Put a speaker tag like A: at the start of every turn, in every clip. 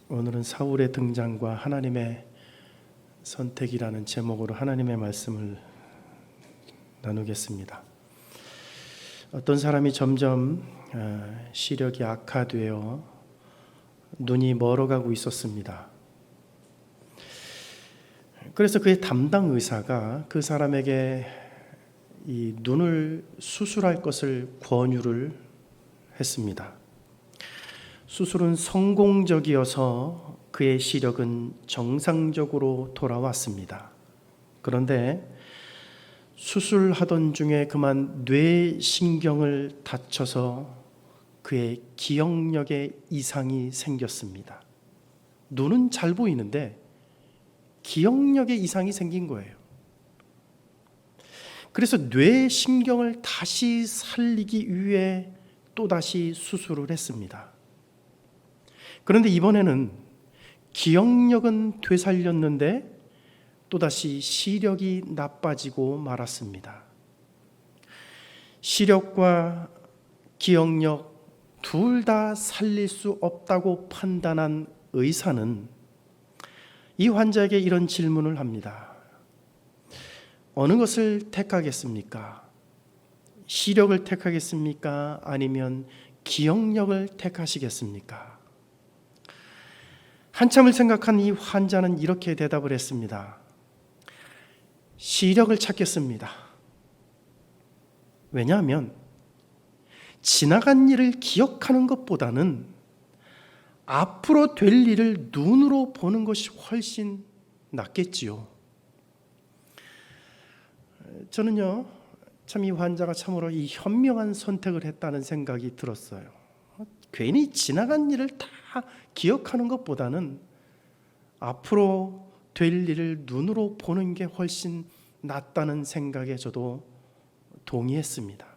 A: 오늘은 사울의 등장과 하나님의 선택이라는 제목으로 하나님의 말씀을 나누겠습니다. 어떤 사람이 점점 시력이 악화되어 눈이 멀어가고 있었습니다. 그래서 그의 담당 의사가 그 사람에게 이 눈을 수술할 것을 권유를 했습니다. 수술은 성공적이어서 그의 시력은 정상적으로 돌아왔습니다. 그런데 수술하던 중에 그만 뇌신경을 다쳐서 그의 기억력에 이상이 생겼습니다. 눈은 잘 보이는데 기억력에 이상이 생긴 거예요. 그래서 뇌신경을 다시 살리기 위해 또다시 수술을 했습니다. 그런데 이번에는 기억력은 되살렸는데 또다시 시력이 나빠지고 말았습니다. 시력과 기억력 둘 다 살릴 수 없다고 판단한 의사는 이 환자에게 이런 질문을 합니다. 어느 것을 택하겠습니까? 시력을 택하겠습니까? 아니면 기억력을 택하시겠습니까? 한참을 생각한 이 환자는 이렇게 대답을 했습니다. 시력을 찾겠습니다. 왜냐하면 지나간 일을 기억하는 것보다는 앞으로 될 일을 눈으로 보는 것이 훨씬 낫겠지요. 저는요, 참 이 환자가 참으로 이 현명한 선택을 했다는 생각이 들었어요. 괜히 지나간 일을 다 기억하는 것보다는 앞으로 될 일을 눈으로 보는 게 훨씬 낫다는 생각에 저도 동의했습니다.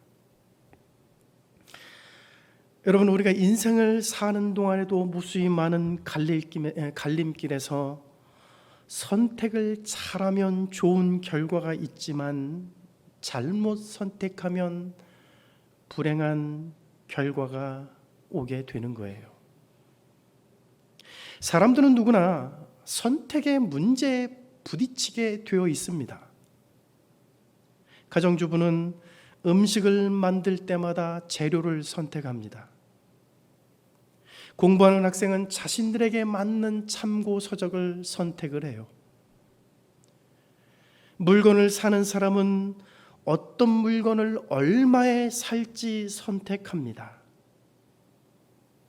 A: 여러분, 우리가 인생을 사는 동안에도 무수히 많은 갈림길에서 선택을 잘하면 좋은 결과가 있지만 잘못 선택하면 불행한 결과가 오게 되는 거예요. 사람들은 누구나 선택의 문제에 부딪히게 되어 있습니다. 가정주부는 음식을 만들 때마다 재료를 선택합니다. 공부하는 학생은 자신들에게 맞는 참고 서적을 선택을 해요. 물건을 사는 사람은 어떤 물건을 얼마에 살지 선택합니다.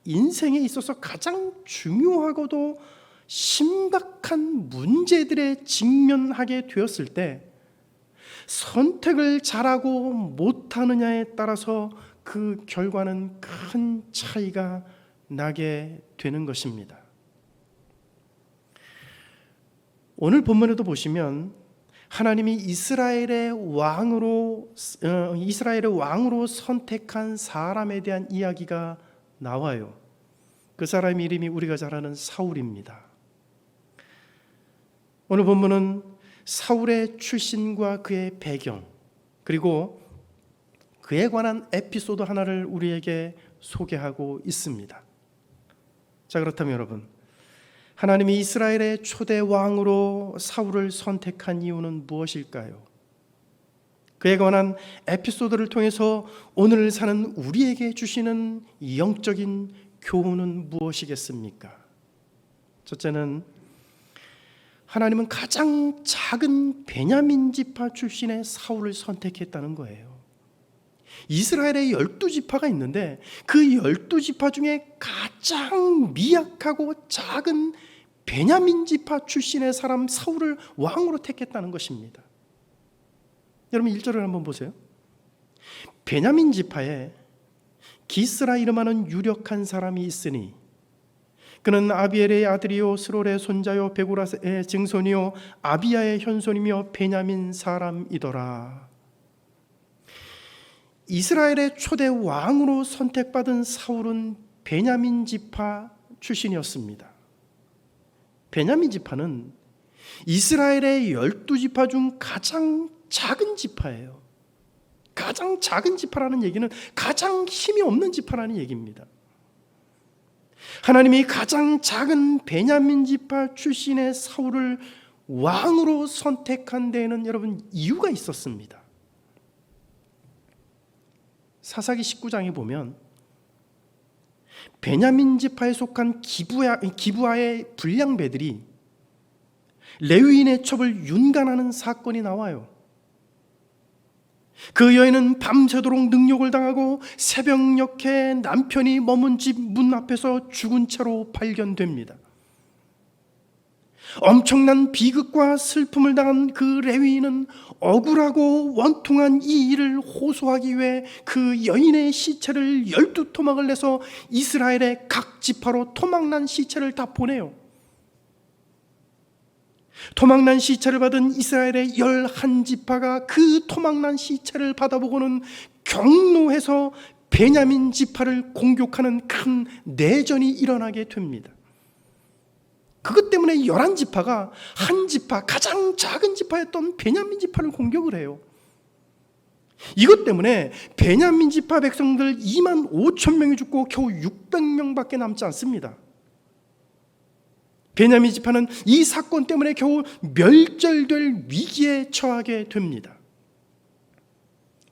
A: 인생에 있어서 가장 중요하고도 심각한 문제들에 직면하게 되었을 때 선택을 잘하고 못하느냐에 따라서 그 결과는 큰 차이가 나게 되는 것입니다. 오늘 본문에도 보시면 하나님이 이스라엘의 왕으로 선택한 사람에 대한 이야기가 나와요. 그 사람 이름이 우리가 잘 아는 사울입니다. 오늘 본문은 사울의 출신과 그의 배경, 그리고 그에 관한 에피소드 하나를 우리에게 소개하고 있습니다. 자, 그렇다면 여러분, 하나님이 이스라엘의 초대 왕으로 사울을 선택한 이유는 무엇일까요? 그에 관한 에피소드를 통해서 오늘 사는 우리에게 주시는 영적인 교훈은 무엇이겠습니까? 첫째는 하나님은 가장 작은 베냐민 지파 출신의 사울을 선택했다는 거예요. 이스라엘의 12지파가 있는데 그 12지파 중에 가장 미약하고 작은 베냐민 지파 출신의 사람 사울을 왕으로 택했다는 것입니다. 여러분 1절을 한번 보세요. 베냐민 지파에 기스라 이름하는 유력한 사람이 있으니 그는 아비엘의 아들이요 스롤의 손자요 베고라의 증손이요 아비야의 현손이며 베냐민 사람이더라. 이스라엘의 초대 왕으로 선택받은 사울은 베냐민 지파 출신이었습니다. 베냐민 지파는 이스라엘의 12지파 중 가장 작은 지파예요. 가장 작은 지파라는 얘기는 가장 힘이 없는 지파라는 얘기입니다. 하나님이 가장 작은 베냐민 지파 출신의 사울을 왕으로 선택한 데에는 여러분 이유가 있었습니다. 사사기 19장에 보면 베냐민 지파에 속한 기브아의 불량배들이 레위인의 첩을 윤간하는 사건이 나와요. 그 여인은 밤새도록 능욕을 당하고 새벽녘에 남편이 머문 집 문 앞에서 죽은 채로 발견됩니다. 엄청난 비극과 슬픔을 당한 그 레위인은 억울하고 원통한 이 일을 호소하기 위해 그 여인의 시체를 12토막을 내서 이스라엘의 각 지파로 토막난 시체를 다 보내요. 토막난 시체를 받은 이스라엘의 11지파가 그 토막난 시체를 받아보고는 경노해서 베냐민 지파를 공격하는 큰 내전이 일어나게 됩니다. 그것 때문에 11지파가 한 지파, 가장 작은 지파였던 베냐민 지파를 공격을 해요. 이것 때문에 베냐민 지파 백성들 2만 5천 명이 죽고 겨우 600명밖에 남지 않습니다. 베냐민 지파는 이 사건 때문에 겨우 멸절될 위기에 처하게 됩니다.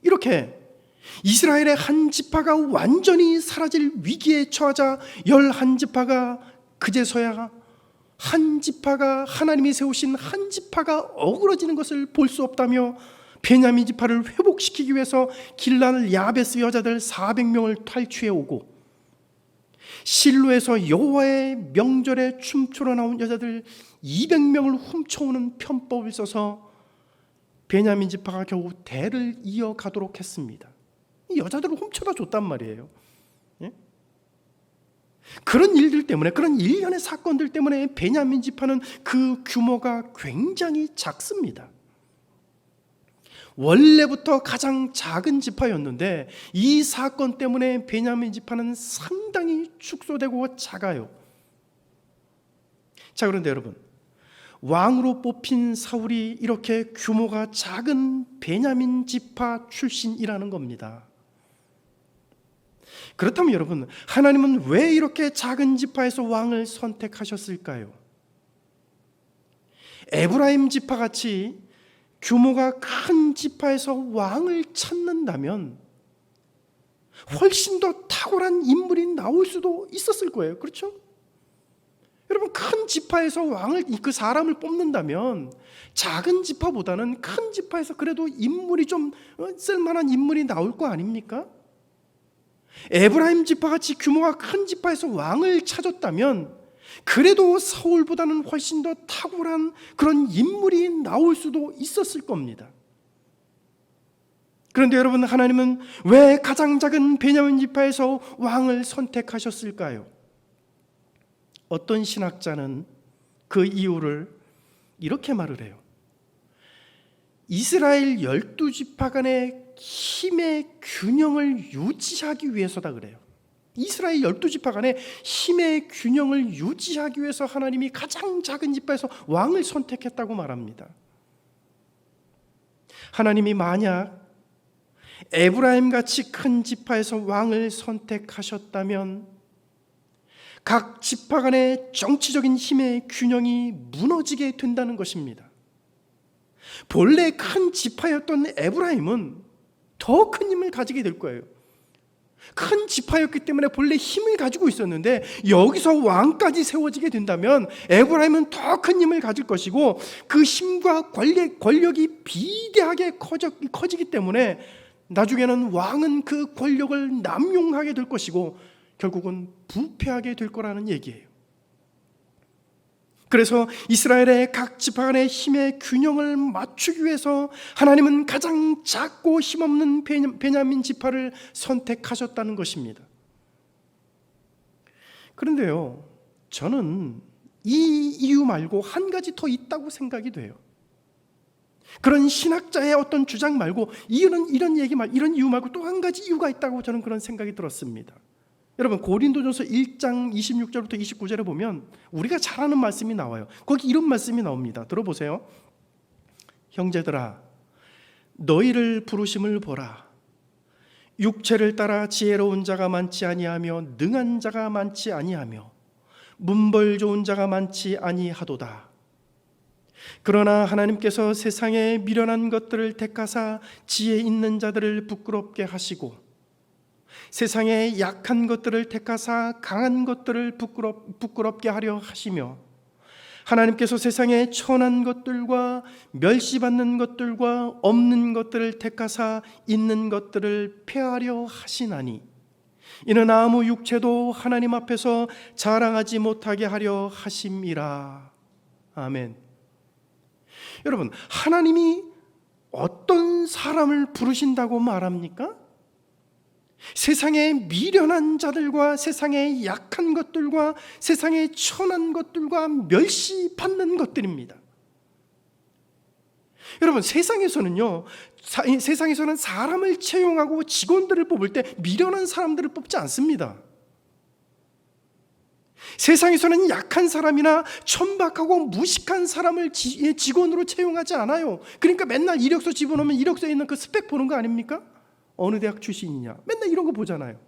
A: 이렇게 이스라엘의 한 지파가 완전히 사라질 위기에 처하자 11지파가 그제서야 한 지파가 하나님이 세우신 한 지파가 어그러지는 것을 볼 수 없다며 베냐민 지파를 회복시키기 위해서 길랄 야베스 여자들 400명을 탈취해 오고 실로에서 여호와의 명절에 춤추러 나온 여자들 200명을 훔쳐오는 편법을 써서 베냐민 지파가 겨우 대를 이어가도록 했습니다. 이 여자들을 훔쳐다 줬단 말이에요. 그런 일들 때문에, 그런 일련의 사건들 때문에 베냐민 지파는 그 규모가 굉장히 작습니다. 원래부터 가장 작은 지파였는데 이 사건 때문에 베냐민 지파는 상당히 축소되고 작아요. 자, 그런데 여러분, 왕으로 뽑힌 사울이 이렇게 규모가 작은 베냐민 지파 출신이라는 겁니다. 그렇다면 여러분, 하나님은 왜 이렇게 작은 지파에서 왕을 선택하셨을까요? 에브라임 지파같이 규모가 큰 지파에서 왕을 찾는다면 훨씬 더 탁월한 인물이 나올 수도 있었을 거예요. 그렇죠? 여러분, 큰 지파에서 왕을, 그 사람을 뽑는다면 작은 지파보다는 큰 지파에서 그래도 인물이 좀 쓸만한 인물이 나올 거 아닙니까? 에브라임 지파같이 규모가 큰 지파에서 왕을 찾았다면 그래도 사울보다는 훨씬 더 탁월한 그런 인물이 나올 수도 있었을 겁니다. 그런데 여러분, 하나님은 왜 가장 작은 베냐민 지파에서 왕을 선택하셨을까요? 어떤 신학자는 그 이유를 이렇게 말을 해요. 이스라엘 12지파 간의 힘의 균형을 유지하기 위해서다 그래요. 이스라엘 12지파 간의 힘의 균형을 유지하기 위해서 하나님이 가장 작은 지파에서 왕을 선택했다고 말합니다. 하나님이 만약 에브라임같이 큰 지파에서 왕을 선택하셨다면 각 지파 간의 정치적인 힘의 균형이 무너지게 된다는 것입니다. 본래 큰 지파였던 에브라임은 더 큰 힘을 가지게 될 거예요. 큰 지파였기 때문에 본래 힘을 가지고 있었는데 여기서 왕까지 세워지게 된다면 에브라임은 더 큰 힘을 가질 것이고 그 힘과 권력이 비대하게 커지기 때문에 나중에는 왕은 그 권력을 남용하게 될 것이고 결국은 부패하게 될 거라는 얘기예요. 그래서 이스라엘의 각 지파 간의 힘의 균형을 맞추기 위해서 하나님은 가장 작고 힘없는 베냐민 지파를 선택하셨다는 것입니다. 그런데요, 저는 이 이유 말고 한 가지 더 있다고 생각이 돼요. 그런 신학자의 어떤 주장 말고 이런 이유 말고 또 한 가지 이유가 있다고 저는 그런 생각이 들었습니다. 여러분, 고린도전서 1장 26절부터 29절에 보면 우리가 잘 아는 말씀이 나와요. 거기 이런 말씀이 나옵니다. 들어보세요. 형제들아, 너희를 부르심을 보라. 육체를 따라 지혜로운 자가 많지 아니하며 능한 자가 많지 아니하며 문벌 좋은 자가 많지 아니하도다. 그러나 하나님께서 세상에 미련한 것들을 택하사 지혜 있는 자들을 부끄럽게 하시고 세상에 약한 것들을 택하사 강한 것들을 부끄럽게 하려 하시며 하나님께서 세상에 천한 것들과 멸시받는 것들과 없는 것들을 택하사 있는 것들을 폐하려 하시나니 이는 아무 육체도 하나님 앞에서 자랑하지 못하게 하려 하심이라. 아멘. 여러분, 하나님이 어떤 사람을 부르신다고 말합니까? 세상의 미련한 자들과 세상의 약한 것들과 세상의 천한 것들과 멸시받는 것들입니다. 여러분, 세상에서는 사람을 채용하고 직원들을 뽑을 때 미련한 사람들을 뽑지 않습니다. 세상에서는 약한 사람이나 천박하고 무식한 사람을 직원으로 채용하지 않아요. 그러니까 맨날 이력서 집어넣으면 이력서에 있는 그 스펙 보는 거 아닙니까? 어느 대학 출신이냐, 맨날 이런 거 보잖아요.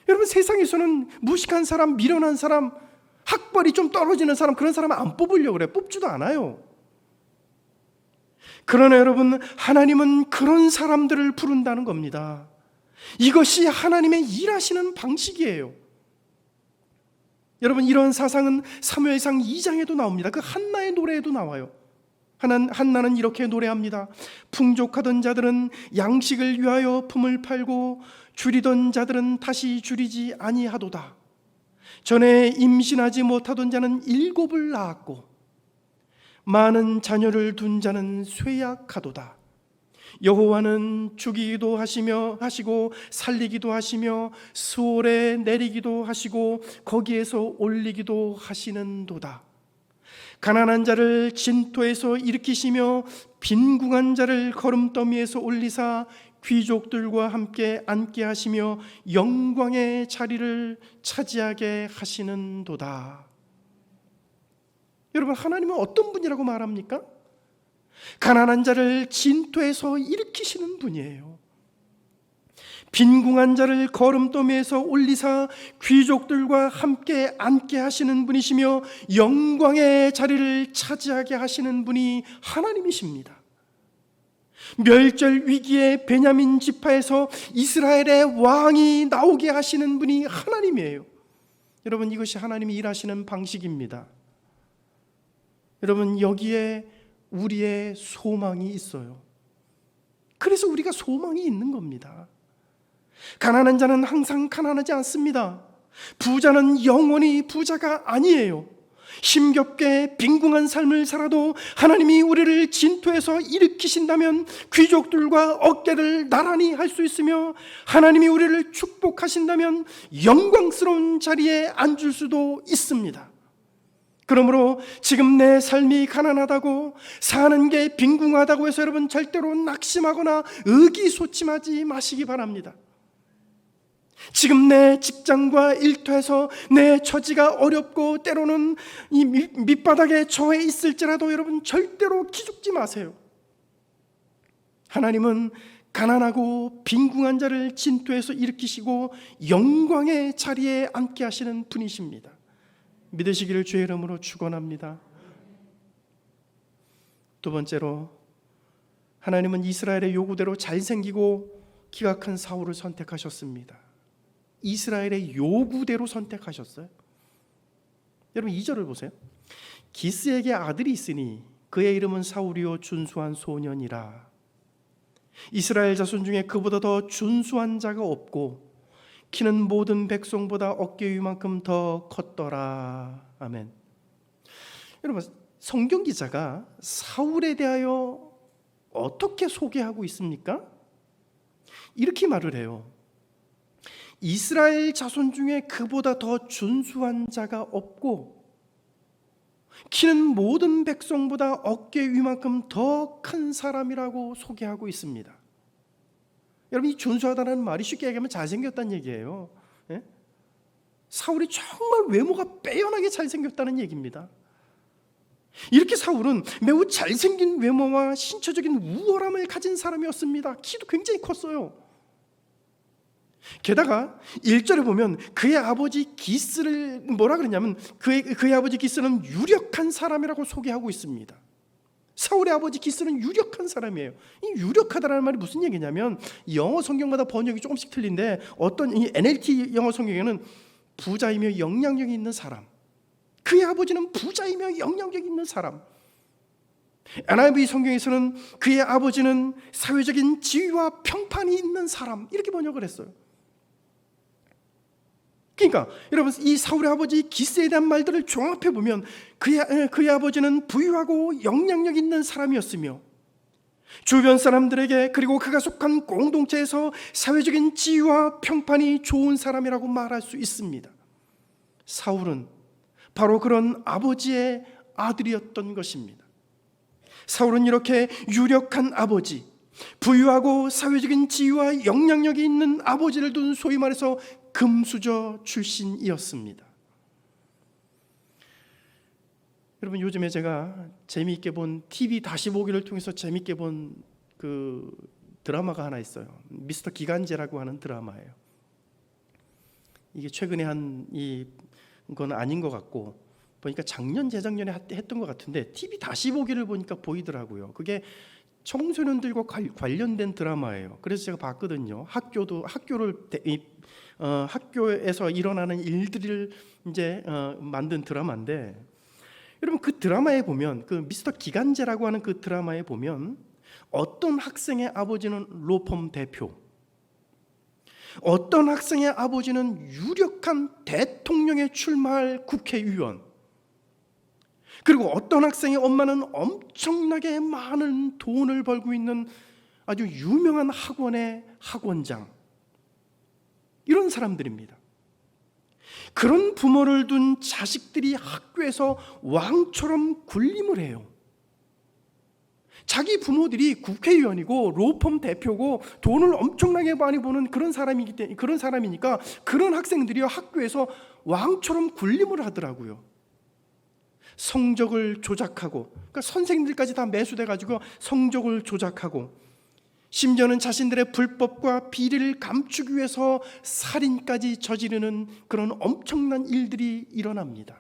A: 여러분, 세상에서는 무식한 사람, 미련한 사람, 학벌이 좀 떨어지는 사람, 그런 사람 안 뽑으려고 그래요. 뽑지도 않아요. 그러나 여러분, 하나님은 그런 사람들을 부른다는 겁니다. 이것이 하나님의 일하시는 방식이에요. 여러분, 이런 사상은 사무엘상 2장에도 나옵니다. 그 한나의 노래에도 나와요. 한나는 이렇게 노래합니다. 풍족하던 자들은 양식을 위하여 품을 팔고 줄이던 자들은 다시 줄이지 아니하도다. 전에 임신하지 못하던 자는 7을 낳았고 많은 자녀를 둔 자는 쇠약하도다. 여호와는 죽이기도 하시고 살리기도 하시며 수월에 내리기도 하시고 거기에서 올리기도 하시는도다. 가난한 자를 진토에서 일으키시며 빈궁한 자를 거름더미에서 올리사 귀족들과 함께 앉게 하시며 영광의 자리를 차지하게 하시는도다. 여러분, 하나님은 어떤 분이라고 말합니까? 가난한 자를 진토에서 일으키시는 분이에요. 빈궁한 자를 거름더미에서 올리사 귀족들과 함께 앉게 하시는 분이시며 영광의 자리를 차지하게 하시는 분이 하나님이십니다. 멸절 위기의 베냐민 지파에서 이스라엘의 왕이 나오게 하시는 분이 하나님이에요. 여러분, 이것이 하나님이 일하시는 방식입니다. 여러분, 여기에 우리의 소망이 있어요. 그래서 우리가 소망이 있는 겁니다. 가난한 자는 항상 가난하지 않습니다. 부자는 영원히 부자가 아니에요. 힘겹게 빈궁한 삶을 살아도 하나님이 우리를 진토에서 일으키신다면 귀족들과 어깨를 나란히 할 수 있으며 하나님이 우리를 축복하신다면 영광스러운 자리에 앉을 수도 있습니다. 그러므로 지금 내 삶이 가난하다고, 사는 게 빈궁하다고 해서 여러분 절대로 낙심하거나 의기소침하지 마시기 바랍니다. 지금 내 직장과 일터에서 내 처지가 어렵고 때로는 이 밑바닥에 처해 있을지라도 여러분 절대로 기죽지 마세요. 하나님은 가난하고 빈궁한 자를 진토에서 일으키시고 영광의 자리에 앉게 하시는 분이십니다. 믿으시기를 주의 이름으로 축원합니다. 두 번째로, 하나님은 이스라엘의 요구대로 잘생기고 키가 큰 사울을 선택하셨습니다. 이스라엘의 요구대로 선택하셨어요. 여러분 2절을 보세요. 기스에게 아들이 있으니 그의 이름은 사울이요 준수한 소년이라. 이스라엘 자손 중에 그보다 더 준수한 자가 없고 키는 모든 백성보다 어깨 위만큼 더 컸더라. 아멘. 여러분, 성경 기자가 사울에 대하여 어떻게 소개하고 있습니까? 이렇게 말을 해요. 이스라엘 자손 중에 그보다 더 준수한 자가 없고 키는 모든 백성보다 어깨 위만큼 더 큰 사람이라고 소개하고 있습니다. 여러분, 이 준수하다는 말이 쉽게 얘기하면 잘생겼다는 얘기예요. 예? 사울이 정말 외모가 빼어나게 잘생겼다는 얘기입니다. 이렇게 사울은 매우 잘생긴 외모와 신체적인 우월함을 가진 사람이었습니다. 키도 굉장히 컸어요. 게다가 1절에 보면 그의 아버지 기스를 뭐라 그러냐면 그의 아버지 기스는 유력한 사람이라고 소개하고 있습니다. 사울의 아버지 기스는 유력한 사람이에요. 이 유력하다라는 말이 무슨 얘기냐면 영어 성경마다 번역이 조금씩 틀린데 어떤 이 NLT 영어 성경에는 부자이며 영향력이 있는 사람, 그의 아버지는 부자이며 영향력이 있는 사람, NIV 성경에서는 그의 아버지는 사회적인 지위와 평판이 있는 사람, 이렇게 번역을 했어요. 그러니까 여러분, 이 사울의 아버지 기스에 대한 말들을 종합해 보면 그의 아버지는 부유하고 영향력 있는 사람이었으며 주변 사람들에게 그리고 그가 속한 공동체에서 사회적인 지위와 평판이 좋은 사람이라고 말할 수 있습니다. 사울은 바로 그런 아버지의 아들이었던 것입니다. 사울은 이렇게 유력한 아버지, 부유하고 사회적인 지위와 영향력이 있는 아버지를 둔 소위 말해서 금수저 출신이었습니다. 여러분, 요즘에 제가 재미있게 본 TV 다시 보기를 통해서 재미있게 본 그 드라마가 하나 있어요. 미스터 기간제라고 하는 드라마예요. 이게 최근에 한 이건 아닌 것 같고 보니까 작년 재작년에 했던 것 같은데 TV 다시 보기를 보니까 보이더라고요. 그게 청소년들과 관련된 드라마예요. 그래서 제가 봤거든요. 학교에서 일어나는 일들을 이제 만든 드라마인데, 여러분 그 드라마에 보면 그 미스터 기간제라고 하는 그 드라마에 보면 어떤 학생의 아버지는 로펌 대표, 어떤 학생의 아버지는 유력한 대통령에 출마할 국회의원, 그리고 어떤 학생의 엄마는 엄청나게 많은 돈을 벌고 있는 아주 유명한 학원의 학원장, 이런 사람들입니다. 그런 부모를 둔 자식들이 학교에서 왕처럼 군림을 해요. 자기 부모들이 국회의원이고 로펌 대표고 돈을 엄청나게 많이 버는 그런 사람이니까 그런 학생들이 학교에서 왕처럼 군림을 하더라고요. 성적을 조작하고, 그러니까 선생님들까지 다 매수돼 가지고 성적을 조작하고, 심지어는 자신들의 불법과 비리를 감추기 위해서 살인까지 저지르는 그런 엄청난 일들이 일어납니다.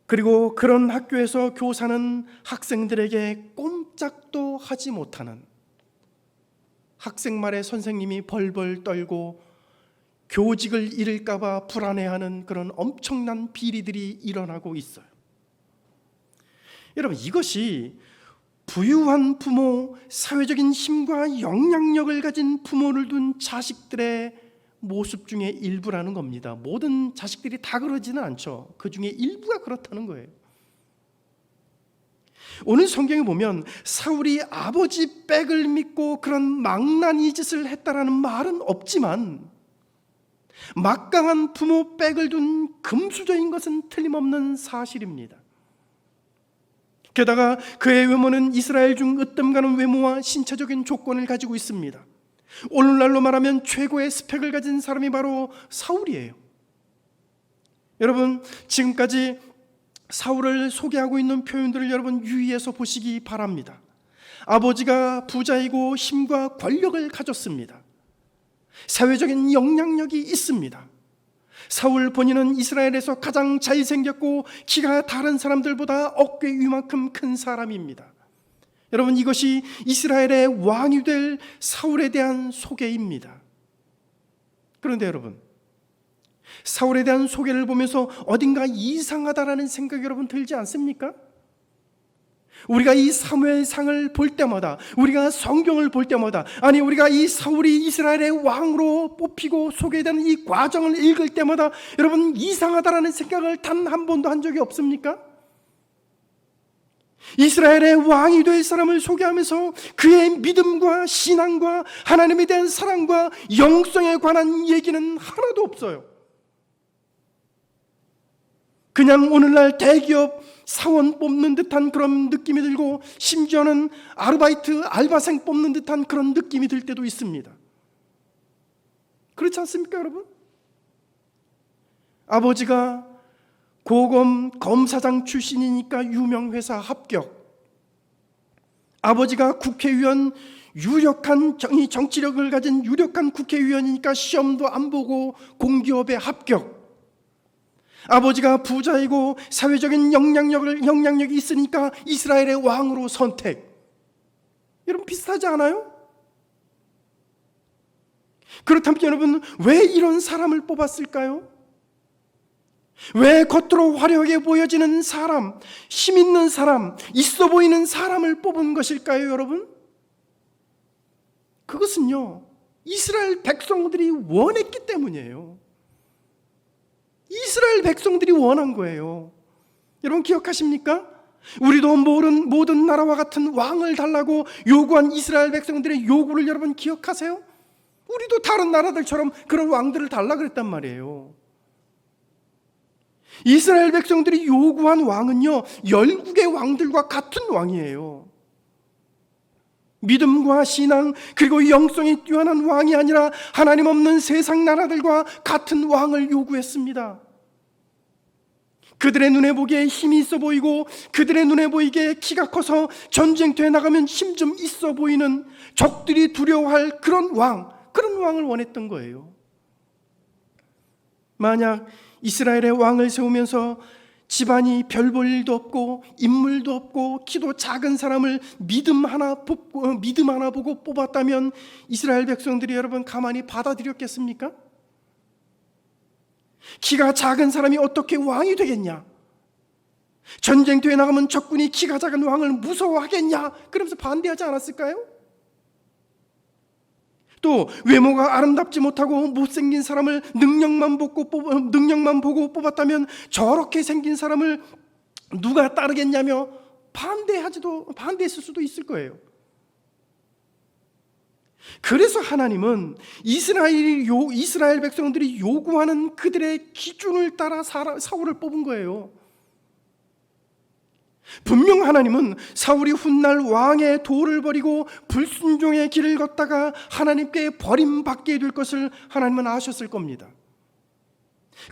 A: 그리고 그런 학교에서 교사는 학생들에게 꼼짝도 하지 못하는, 학생 말에 선생님이 벌벌 떨고 교직을 잃을까 봐 불안해하는 그런 엄청난 비리들이 일어나고 있어요. 여러분, 이것이 부유한 부모, 사회적인 힘과 영향력을 가진 부모를 둔 자식들의 모습 중에 일부라는 겁니다. 모든 자식들이 다 그러지는 않죠. 그 중에 일부가 그렇다는 거예요. 오늘 성경에 보면 사울이 아버지 빽을 믿고 그런 망나니 짓을 했다라는 말은 없지만 막강한 부모 빽을 둔 금수저인 것은 틀림없는 사실입니다. 게다가 그의 외모는 이스라엘 중 으뜸가는 외모와 신체적인 조건을 가지고 있습니다. 오늘날로 말하면 최고의 스펙을 가진 사람이 바로 사울이에요. 여러분, 지금까지 사울을 소개하고 있는 표현들을 여러분 유의해서 보시기 바랍니다. 아버지가 부자이고 힘과 권력을 가졌습니다. 사회적인 영향력이 있습니다. 사울 본인은 이스라엘에서 가장 잘생겼고 키가 다른 사람들보다 어깨 위만큼 큰 사람입니다. 여러분, 이것이 이스라엘의 왕이 될 사울에 대한 소개입니다. 그런데 여러분, 사울에 대한 소개를 보면서 어딘가 이상하다라는 생각이 여러분 들지 않습니까? 우리가 이 사무엘상을 볼 때마다, 우리가 성경을 볼 때마다, 아니 우리가 이 사울이 이스라엘의 왕으로 뽑히고 소개되는 이 과정을 읽을 때마다 여러분 이상하다라는 생각을 단 한 번도 한 적이 없습니까? 이스라엘의 왕이 될 사람을 소개하면서 그의 믿음과 신앙과 하나님에 대한 사랑과 영성에 관한 얘기는 하나도 없어요. 그냥 오늘날 대기업 사원 뽑는 듯한 그런 느낌이 들고, 심지어는 아르바이트 알바생 뽑는 듯한 그런 느낌이 들 때도 있습니다. 그렇지 않습니까, 여러분? 아버지가 고검 검사장 출신이니까 유명 회사 합격, 아버지가 국회의원 유력한 정치력을 가진 유력한 국회의원이니까 시험도 안 보고 공기업에 합격. 아버지가 부자이고 사회적인 영향력이 있으니까 이스라엘의 왕으로 선택. 여러분 비슷하지 않아요? 그렇다면 여러분 왜 이런 사람을 뽑았을까요? 왜 겉으로 화려하게 보여지는 사람, 힘 있는 사람, 있어 보이는 사람을 뽑은 것일까요, 여러분? 그것은요, 이스라엘 백성들이 원했기 때문이에요. 이스라엘 백성들이 원한 거예요. 여러분 기억하십니까? 우리도 모든 나라와 같은 왕을 달라고 요구한 이스라엘 백성들의 요구를 여러분 기억하세요? 우리도 다른 나라들처럼 그런 왕들을 달라 그랬단 말이에요. 이스라엘 백성들이 요구한 왕은요, 열국의 왕들과 같은 왕이에요. 믿음과 신앙 그리고 영성이 뛰어난 왕이 아니라 하나님 없는 세상 나라들과 같은 왕을 요구했습니다. 그들의 눈에 보기에 힘이 있어 보이고 그들의 눈에 보이기에 키가 커서 전쟁터에 나가면 힘 좀 있어 보이는 적들이 두려워할 그런 왕을 원했던 거예요. 만약 이스라엘의 왕을 세우면서 집안이 별 볼 일도 없고 인물도 없고 키도 작은 사람을 믿음 하나 보고 뽑았다면 이스라엘 백성들이 여러분 가만히 받아들였겠습니까? 키가 작은 사람이 어떻게 왕이 되겠냐? 전쟁터에 나가면 적군이 키가 작은 왕을 무서워하겠냐? 그러면서 반대하지 않았을까요? 또 외모가 아름답지 못하고 못생긴 사람을 능력만 보고 뽑았다면 저렇게 생긴 사람을 누가 따르겠냐며 반대했을 수도 있을 거예요. 그래서 하나님은 이스라엘 백성들이 요구하는 그들의 기준을 따라 사울을 뽑은 거예요. 분명 하나님은 사울이 훗날 왕의 도를 버리고 불순종의 길을 걷다가 하나님께 버림받게 될 것을 하나님은 아셨을 겁니다.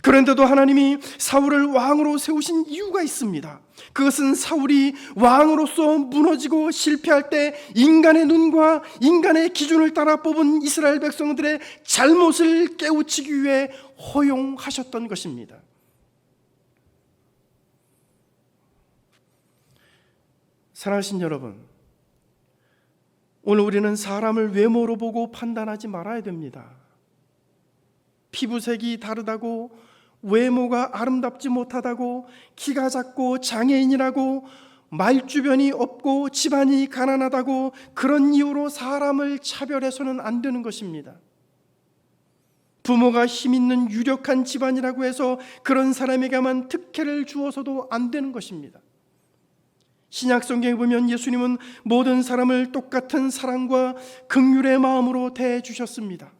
A: 그런데도 하나님이 사울을 왕으로 세우신 이유가 있습니다. 그것은 사울이 왕으로서 무너지고 실패할 때 인간의 눈과 인간의 기준을 따라 뽑은 이스라엘 백성들의 잘못을 깨우치기 위해 허용하셨던 것입니다. 사랑하신 여러분, 오늘 우리는 사람을 외모로 보고 판단하지 말아야 됩니다. 피부색이 다르다고, 외모가 아름답지 못하다고, 키가 작고 장애인이라고, 말주변이 없고 집안이 가난하다고 그런 이유로 사람을 차별해서는 안 되는 것입니다. 부모가 힘 있는 유력한 집안이라고 해서 그런 사람에게만 특혜를 주어서도 안 되는 것입니다. 신약 성경에 보면 예수님은 모든 사람을 똑같은 사랑과 긍휼의 마음으로 대해 주셨습니다.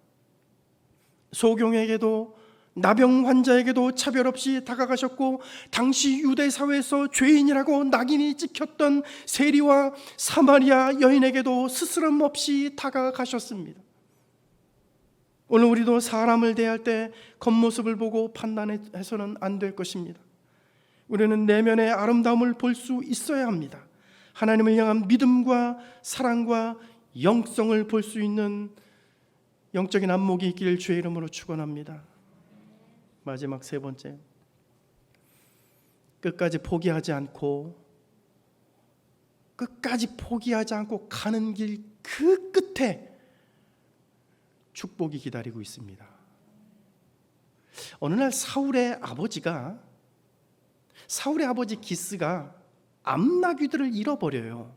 A: 소경에게도 나병 환자에게도 차별 없이 다가가셨고, 당시 유대 사회에서 죄인이라고 낙인이 찍혔던 세리와 사마리아 여인에게도 스스럼 없이 다가가셨습니다. 오늘 우리도 사람을 대할 때 겉모습을 보고 판단해서는 안 될 것입니다. 우리는 내면의 아름다움을 볼 수 있어야 합니다. 하나님을 향한 믿음과 사랑과 영성을 볼 수 있는 영적인 안목이 있기를 주의 이름으로 축원합니다. 마지막 세 번째, 끝까지 포기하지 않고 가는 길 그 끝에 축복이 기다리고 있습니다. 어느 날 사울의 아버지 기스가 암나귀들을 잃어버려요.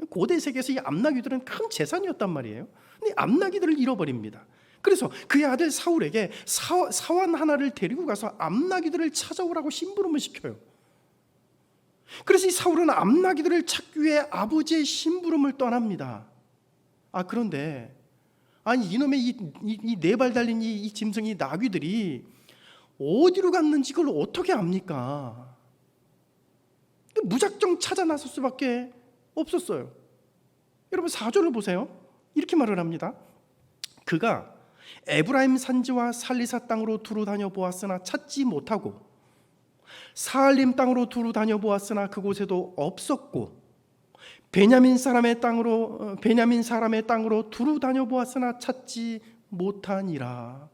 A: 고대 세계에서 이 암나귀들은 큰 재산이었단 말이에요. 근데 암나귀들을 잃어버립니다. 그래서 그의 아들 사울에게 사환 하나를 데리고 가서 암나귀들을 찾아오라고 심부름을 시켜요. 그래서 이 사울은 암나귀들을 찾기 위해 아버지의 심부름을 떠납니다. 그런데 이놈의 이 네 발 달린 이 짐승이 나귀들이 어디로 갔는지 그걸 어떻게 압니까? 무작정 찾아 나설 수밖에 없었어요. 여러분 4절을 보세요. 이렇게 말을 합니다. 그가 에브라임 산지와 살리사 땅으로 두루 다녀 보았으나 찾지 못하고, 사알림 땅으로 두루 다녀 보았으나 그곳에도 없었고, 베냐민 사람의 땅으로 두루 다녀 보았으나 찾지 못하니라.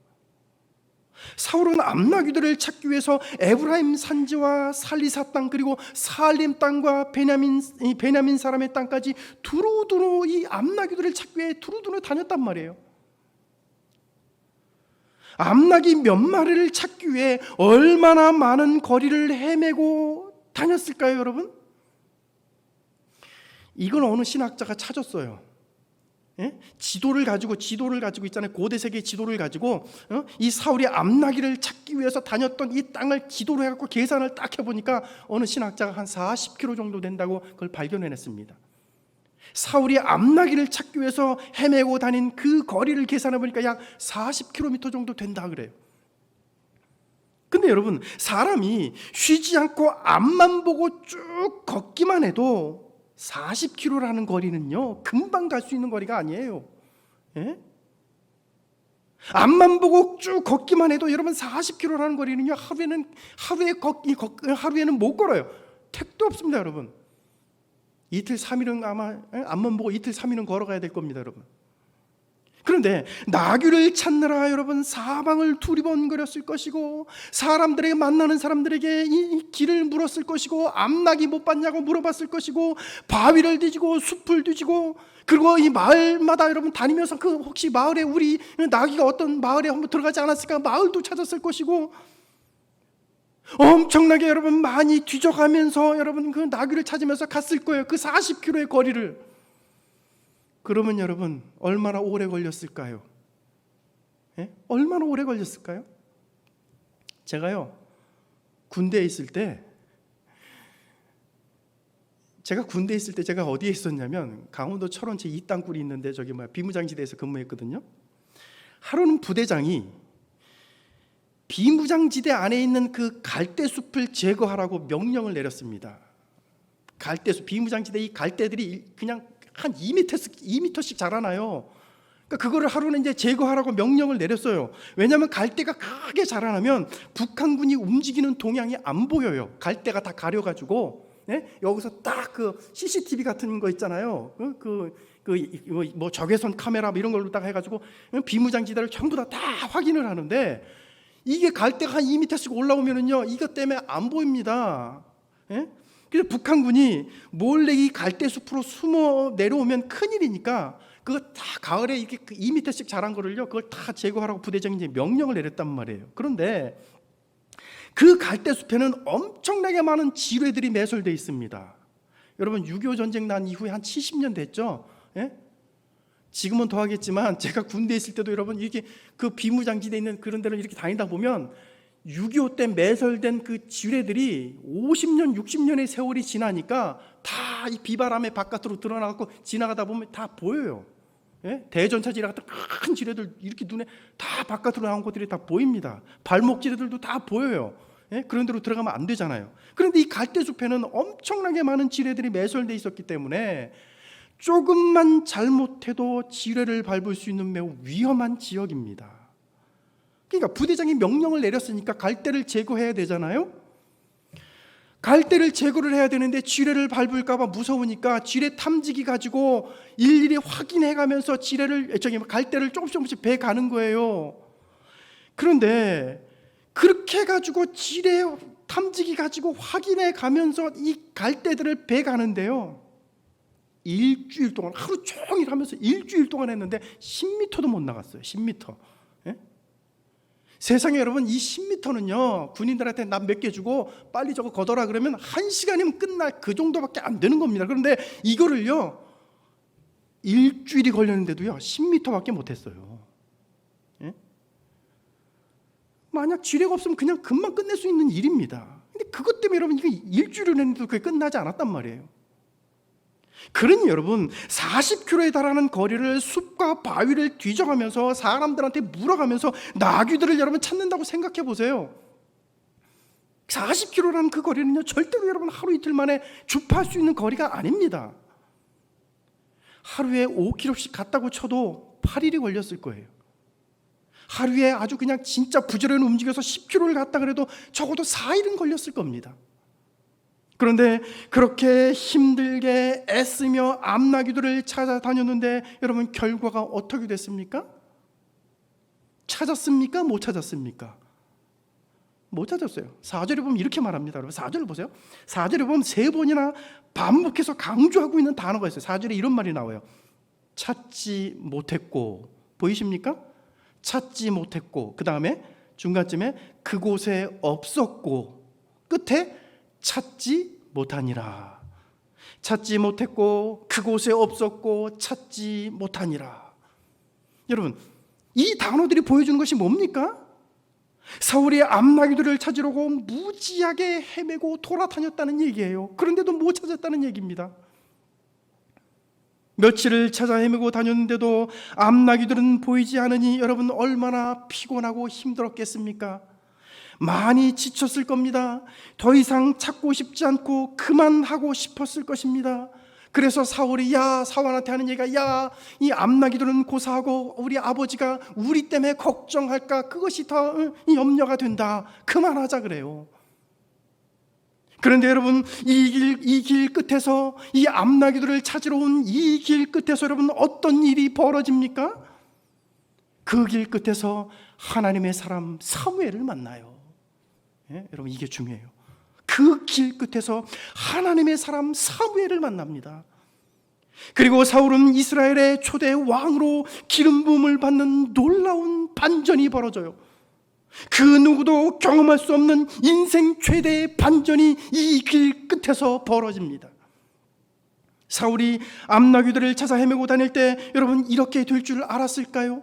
A: 사울은 암나귀들을 찾기 위해서 에브라임 산지와 살리사 땅 그리고 살림 땅과 베냐민 사람의 땅까지 두루두루 이 암나귀들을 찾기 위해 두루두루 다녔단 말이에요. 암나귀 몇 마리를 찾기 위해 얼마나 많은 거리를 헤매고 다녔을까요, 여러분? 이걸 어느 신학자가 찾았어요. 예? 지도를 가지고 있잖아요. 고대 세계의 지도를 가지고 이 사울이 암나귀를 찾기 위해서 다녔던 이 땅을 지도로 해갖고 계산을 딱 해보니까 어느 신학자가 한 40km 정도 된다고 그걸 발견해냈습니다. 사울이 암나귀를 찾기 위해서 헤매고 다닌 그 거리를 계산해보니까 약 40km 정도 된다 그래요. 근데 여러분, 사람이 쉬지 않고 앞만 보고 쭉 걷기만 해도 40km라는 거리는요, 금방 갈 수 있는 거리가 아니에요. 예? 앞만 보고 쭉 걷기만 해도 여러분 40km라는 거리는요, 하루에는 못 걸어요. 택도 없습니다, 여러분. 이틀 3일은 아마 앞만 보고 이틀 3일은 걸어가야 될 겁니다, 여러분. 그런데 나귀를 찾느라 여러분 사방을 두리번거렸을 것이고, 사람들에게 만나는 사람들에게 이 길을 물었을 것이고, 암나귀 못 봤냐고 물어봤을 것이고, 바위를 뒤지고 숲을 뒤지고, 그리고 이 마을마다 여러분 다니면서 그 혹시 마을에 우리 나귀가 어떤 마을에 한번 들어가지 않았을까 마을도 찾았을 것이고, 엄청나게 여러분 많이 뒤져가면서 여러분 그 나귀를 찾으면서 갔을 거예요. 그 40km의 거리를. 그러면 여러분 얼마나 오래 걸렸을까요? 예? 얼마나 오래 걸렸을까요? 제가요 군대에 있을 때 제가 어디에 있었냐면 강원도 철원 제 2땅굴이 있는데 저기 비무장지대에서 근무했거든요. 하루는 부대장이 비무장지대 안에 있는 그 갈대숲을 제거하라고 명령을 내렸습니다. 갈대숲, 비무장지대 이 갈대들이 그냥 한 2m씩 자라나요. 그러니까 그거를 하루는 이제 제거하라고 명령을 내렸어요. 왜냐하면 갈대가 크게 자라나면 북한군이 움직이는 동향이 안 보여요. 갈대가 다 가려가지고, 네? 여기서 딱 그 CCTV 같은 거 있잖아요. 뭐 적외선 카메라 이런 걸로 딱 해가지고 비무장지대를 전부 다 확인을 하는데, 이게 갈대가 한 2m씩 올라오면은요, 이것 때문에 안 보입니다. 예? 그래서 북한군이 몰래 이 갈대 숲으로 숨어 내려오면 큰일이니까 그거 다 가을에 이렇게 2m씩 자란 거를요, 그걸 다 제거하라고 부대장이 이제 명령을 내렸단 말이에요. 그런데 그 갈대 숲에는 엄청나게 많은 지뢰들이 매설되어 있습니다. 여러분 6.25 전쟁 난 이후에 한 70년 됐죠? 예? 지금은 더 하겠지만 제가 군대에 있을 때도 여러분 이렇게 그 비무장지대에 있는 그런 데를 이렇게 다니다 보면 6.25 때 매설된 그 지뢰들이 50년, 60년의 세월이 지나니까 다 이 비바람에 바깥으로 드러나고 지나가다 보면 다 보여요. 예? 대전차 지뢰 같은 큰 지뢰들 이렇게 눈에 다 바깥으로 나온 것들이 다 보입니다. 발목 지뢰들도 다 보여요. 예? 그런 데로 들어가면 안 되잖아요. 그런데 이 갈대숲에는 엄청나게 많은 지뢰들이 매설되어 있었기 때문에 조금만 잘못해도 지뢰를 밟을 수 있는 매우 위험한 지역입니다. 그러니까 부대장이 명령을 내렸으니까 갈대를 제거해야 되잖아요. 갈대를 제거를 해야 되는데 지뢰를 밟을까 봐 무서우니까 지뢰 탐지기 가지고 일일이 확인해가면서 갈대를 조금씩 베가는 거예요. 그런데 그렇게 가지고 지뢰 탐지기 가지고 확인해가면서 이 갈대들을 베가는데요, 일주일 동안 하루 종일 하면서 일주일 동안 했는데 10m도 못 나갔어요. 10m. 예? 세상에 여러분, 이 10m는요 군인들한테 난 몇 개 주고 빨리 저거 걷어라 그러면 1시간이면 끝날 그 정도밖에 안 되는 겁니다. 그런데 이거를요 일주일이 걸렸는데도요 10m밖에 못했어요. 예? 만약 지뢰가 없으면 그냥 금방 끝낼 수 있는 일입니다. 근데 그것 때문에 여러분 이거 일주일을 했는데도 그게 끝나지 않았단 말이에요. 그러니 여러분 40km에 달하는 거리를 숲과 바위를 뒤져가면서 사람들한테 물어가면서 나귀들을 여러분 찾는다고 생각해 보세요. 40km라는 그 거리는요 절대로 여러분 하루 이틀 만에 주파할 수 있는 거리가 아닙니다. 하루에 5km씩 갔다고 쳐도 8일이 걸렸을 거예요. 하루에 아주 그냥 진짜 부지런히 움직여서 10km를 갔다 그래도 적어도 4일은 걸렸을 겁니다. 그런데 그렇게 힘들게 애쓰며 암나귀들을 찾아다녔는데 여러분 결과가 어떻게 됐습니까? 찾았습니까? 못 찾았습니까? 못 찾았어요. 4절에 보면 이렇게 말합니다. 여러분 4절을 보세요. 4절에 보면 3번이나 반복해서 강조하고 있는 단어가 있어요. 4절에 이런 말이 나와요. 찾지 못했고, 보이십니까? 찾지 못했고, 그 다음에 중간쯤에 그곳에 없었고, 끝에 찾지 못하니라. 찾지 못했고 그곳에 없었고 찾지 못하니라. 여러분 이 단어들이 보여주는 것이 뭡니까? 사울이 암나귀들을 찾으려고 무지하게 헤매고 돌아다녔다는 얘기예요. 그런데도 못 찾았다는 얘기입니다. 며칠을 찾아 헤매고 다녔는데도 암나귀들은 보이지 않으니 여러분 얼마나 피곤하고 힘들었겠습니까? 많이 지쳤을 겁니다. 더 이상 찾고 싶지 않고 그만하고 싶었을 것입니다. 그래서 사울이 사울한테 하는 얘기가 이 암나귀들은 고사하고 우리 아버지가 우리 때문에 걱정할까 그것이 더 염려가 된다. 그만하자 그래요. 그런데 여러분 이 길 끝에서 이 암나귀들을 찾으러 온 이 길 끝에서 여러분 어떤 일이 벌어집니까? 그 길 끝에서 하나님의 사람 사무엘을 만나요. 여러분 이게 중요해요. 그 길 끝에서 하나님의 사람 사무엘을 만납니다. 그리고 사울은 이스라엘의 초대 왕으로 기름 부음을 받는 놀라운 반전이 벌어져요. 그 누구도 경험할 수 없는 인생 최대의 반전이 이 길 끝에서 벌어집니다. 사울이 암나귀들을 찾아 헤매고 다닐 때 여러분 이렇게 될 줄 알았을까요?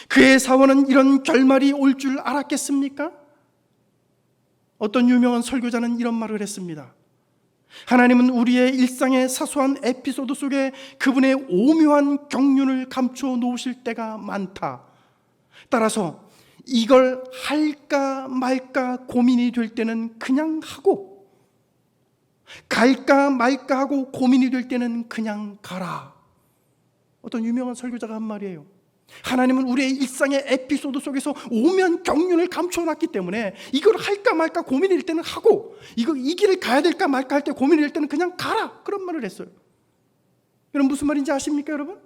A: 그의 사원은 이런 결말이 올 줄 알았겠습니까? 어떤 유명한 설교자는 이런 말을 했습니다. 하나님은 우리의 일상의 사소한 에피소드 속에 그분의 오묘한 경륜을 감춰 놓으실 때가 많다. 따라서 이걸 할까 말까 고민이 될 때는 그냥 하고, 갈까 말까 하고 고민이 될 때는 그냥 가라. 어떤 유명한 설교자가 한 말이에요. 하나님은 우리의 일상의 에피소드 속에서 오묘한 경륜을 감춰놨기 때문에 이걸 할까 말까 고민이 될 때는 하고, 이 길을 가야 될까 말까 할 때 고민이 될 때는 그냥 가라. 그런 말을 했어요. 여러분 무슨 말인지 아십니까 여러분?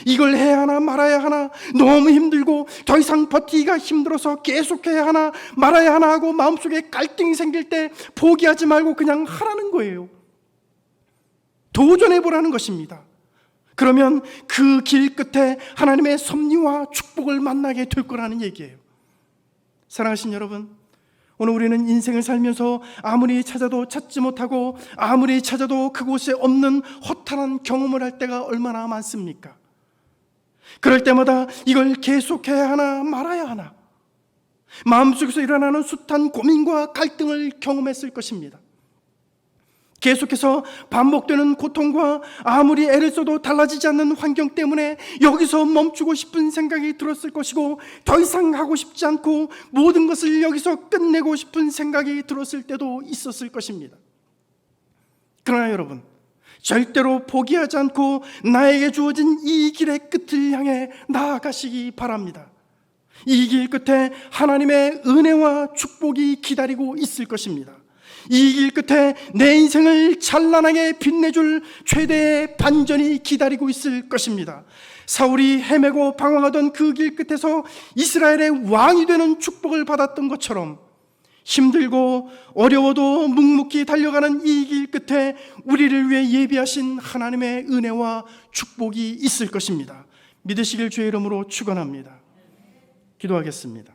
A: 이걸 해야 하나 말아야 하나, 너무 힘들고 더 이상 버티기가 힘들어서 계속해야 하나 말아야 하나 하고 마음속에 갈등이 생길 때 포기하지 말고 그냥 하라는 거예요. 도전해보라는 것입니다. 그러면 그 길 끝에 하나님의 섭리와 축복을 만나게 될 거라는 얘기예요. 사랑하신 여러분, 오늘 우리는 인생을 살면서 아무리 찾아도 찾지 못하고 아무리 찾아도 그곳에 없는 허탈한 경험을 할 때가 얼마나 많습니까? 그럴 때마다 이걸 계속해야 하나 말아야 하나, 마음속에서 일어나는 숱한 고민과 갈등을 경험했을 것입니다. 계속해서 반복되는 고통과 아무리 애를 써도 달라지지 않는 환경 때문에 여기서 멈추고 싶은 생각이 들었을 것이고, 더 이상 하고 싶지 않고 모든 것을 여기서 끝내고 싶은 생각이 들었을 때도 있었을 것입니다. 그러나 여러분, 절대로 포기하지 않고 나에게 주어진 이 길의 끝을 향해 나아가시기 바랍니다. 이 길 끝에 하나님의 은혜와 축복이 기다리고 있을 것입니다. 이 길 끝에 내 인생을 찬란하게 빛내줄 최대의 반전이 기다리고 있을 것입니다. 사울이 헤매고 방황하던 그 길 끝에서 이스라엘의 왕이 되는 축복을 받았던 것처럼 힘들고 어려워도 묵묵히 달려가는 이 길 끝에 우리를 위해 예비하신 하나님의 은혜와 축복이 있을 것입니다. 믿으시길 주의 이름으로 축원합니다. 기도하겠습니다.